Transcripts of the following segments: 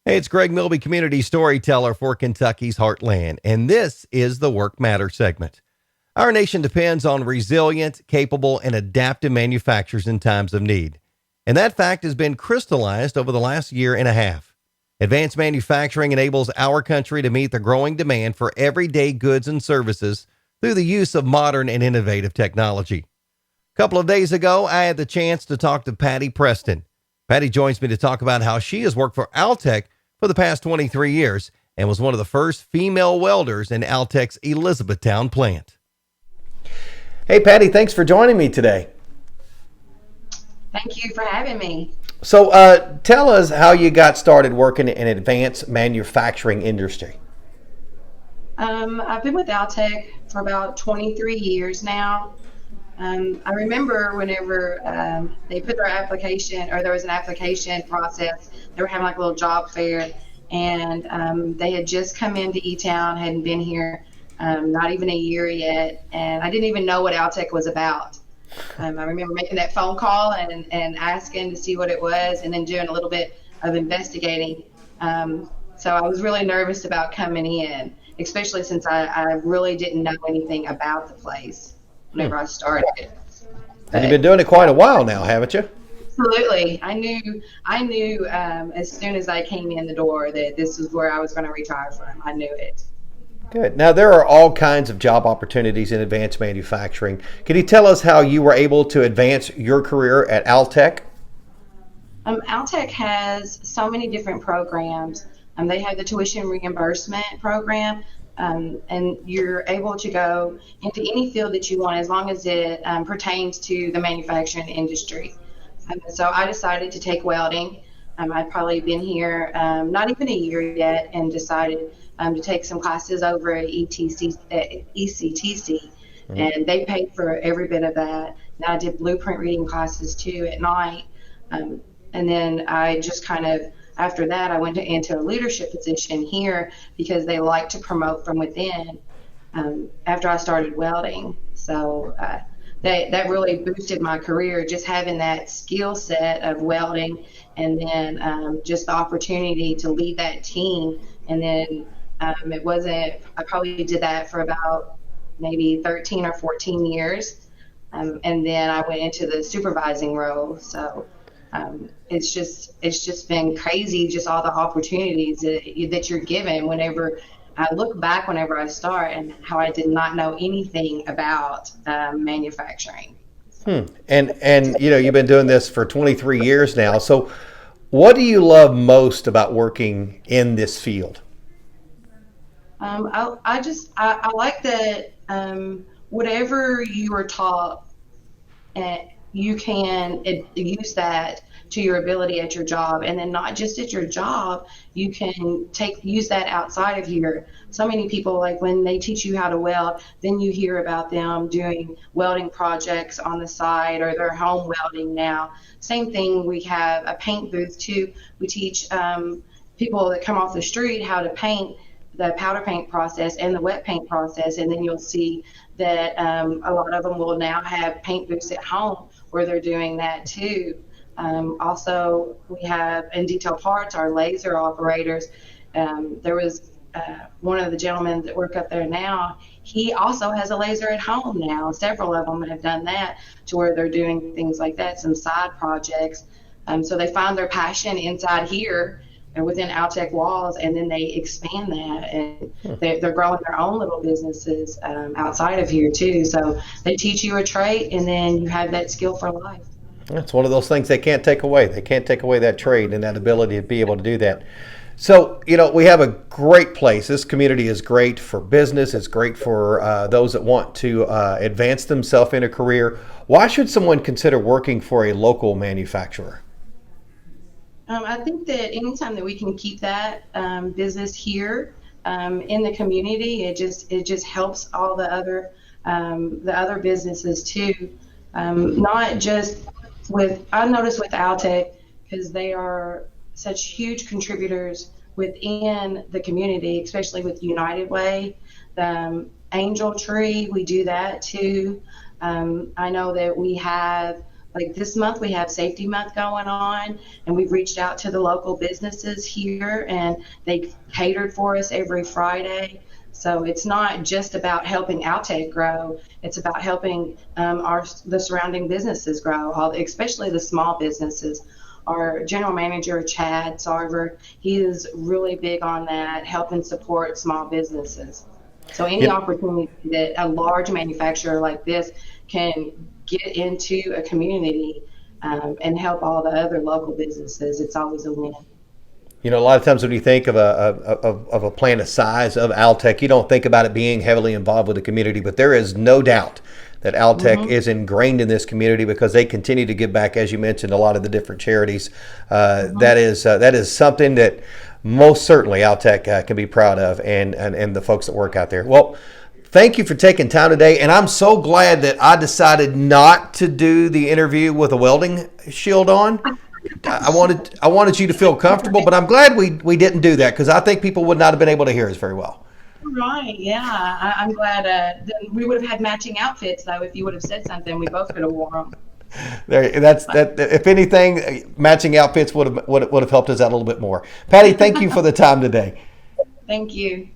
Hey, it's Greg Milby, community storyteller for Kentucky's Heartland, and this is the Work Matter segment. Our nation depends on resilient, capable, and adaptive manufacturers in times of need. And that fact has been crystallized over the last year and a half. Advanced manufacturing enables our country to meet the growing demand for everyday goods and services through the use of modern and innovative technology. A couple of days ago, I had the chance to talk to Patti Preston. Patti joins me to talk about how she has worked for Altec for the past 23 years and was one of the first female welders in Altec's Elizabethtown plant. Hey, Patti, thanks for joining me today. Thank you for having me. So tell us how you got started working in advanced manufacturing industry. I've been with Altec for about 23 years now. I remember whenever they put their application, or there was an application process, they were having like a little job fair, and they had just come into E-Town, hadn't been here not even a year yet, and I didn't even know what Altec was about. I remember making that phone call and asking to see what it was, and then doing a little bit of investigating. So I was really nervous about coming in, especially since I really didn't know anything about the place whenever I started. And you've been doing it quite a while now, haven't you? Absolutely. I knew as soon as I came in the door that this was where I was going to retire from. I knew it. Good. Now, there are all kinds of job opportunities in advanced manufacturing. Can you tell us how you were able to advance your career at Altec? Altec has so many different programs. They have the tuition reimbursement program, and you're able to go into any field that you want as long as it pertains to the manufacturing industry. So I decided to take welding. I'd probably been here not even a year yet, and decided to take some classes over at ECTC, and they paid for every bit of that. And I did blueprint reading classes too at night, and then I just kind of, after that, I went into a leadership position here because they like to promote from within after I started welding. So that really boosted my career, just having that skill set of welding, and then just the opportunity to lead that team. And then it wasn't, I probably did that for about maybe 13 or 14 years. And then I went into the supervising role. So it's just been crazy, just all the opportunities that you're given whenever I look back, whenever I start, and how I did not know anything about manufacturing. And you've been doing this for 23 years now. So what do you love most about working in this field? I like that whatever you are taught, you can use that to your ability at your job, and then not just at your job, you can use that outside of here. So many people, like when they teach you how to weld, then you hear about them doing welding projects on the side, or they're home welding now. Same thing, we have a paint booth too. We teach people that come off the street how to paint, the powder paint process and the wet paint process, and then you'll see that a lot of them will now have paint booths at home where they're doing that too. Also, we have in detail parts our laser operators. There was one of the gentlemen that work up there now. He also has a laser at home now. Several of them have done that to where they're doing things like that, some side projects. So they find their passion inside here and within Altec walls, and then they expand that, and they're growing their own little businesses outside of here too. So they teach you a trade, and then you have that skill for life. It's one of those things they can't take away. They can't take away that trade and that ability to be able to do that. So, we have a great place. This community is great for business. It's great for those that want to advance themselves in a career. Why should someone consider working for a local manufacturer? I think that anytime that we can keep that business here in the community, it just helps all the other businesses too. Not just I noticed with Altec, because they are such huge contributors within the community, especially with United Way, the Angel Tree, we do that too. I know that we have like this month we have safety month going on, and we've reached out to the local businesses here, and they catered for us every Friday. So it's not just about helping Altec grow; it's about helping the surrounding businesses grow, especially the small businesses. Our general manager, Chad Sarver, he is really big on that, helping support small businesses. So any You, opportunity that a large manufacturer like this can get into a community and help all the other local businesses, it's always a win. a lot of times when you think of a plant the size of Altec, you don't think about it being heavily involved with the community, but there is no doubt that Altec Hmm. is ingrained in this community because they continue to give back, as you mentioned, a lot of the different charities. Hmm. That is something that most certainly Altec can be proud of, and the folks that work out there. Well, thank you for taking time today, and I'm so glad that I decided not to do the interview with a welding shield on. I wanted you to feel comfortable, but I'm glad we didn't do that because I think people would not have been able to hear us very well. Right, yeah. I'm glad. Then we would have had matching outfits, though, if you would have said something. We both could have worn them. That's that. If anything, matching outfits would have helped us out a little bit more. Patty, thank you for the time today. Thank you.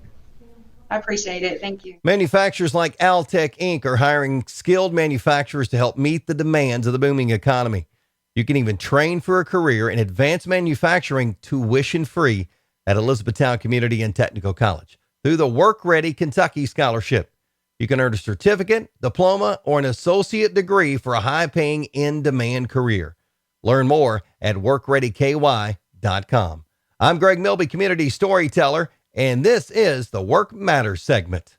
I appreciate it. Thank you. Manufacturers like Altec Inc. are hiring skilled manufacturers to help meet the demands of the booming economy. You can even train for a career in advanced manufacturing tuition free at Elizabethtown Community and Technical College through the Work Ready Kentucky Scholarship. You can earn a certificate, diploma, or an associate degree for a high paying, in demand career. Learn more at workreadyky.com. I'm Greg Milby, community storyteller, and this is the Work Matters segment.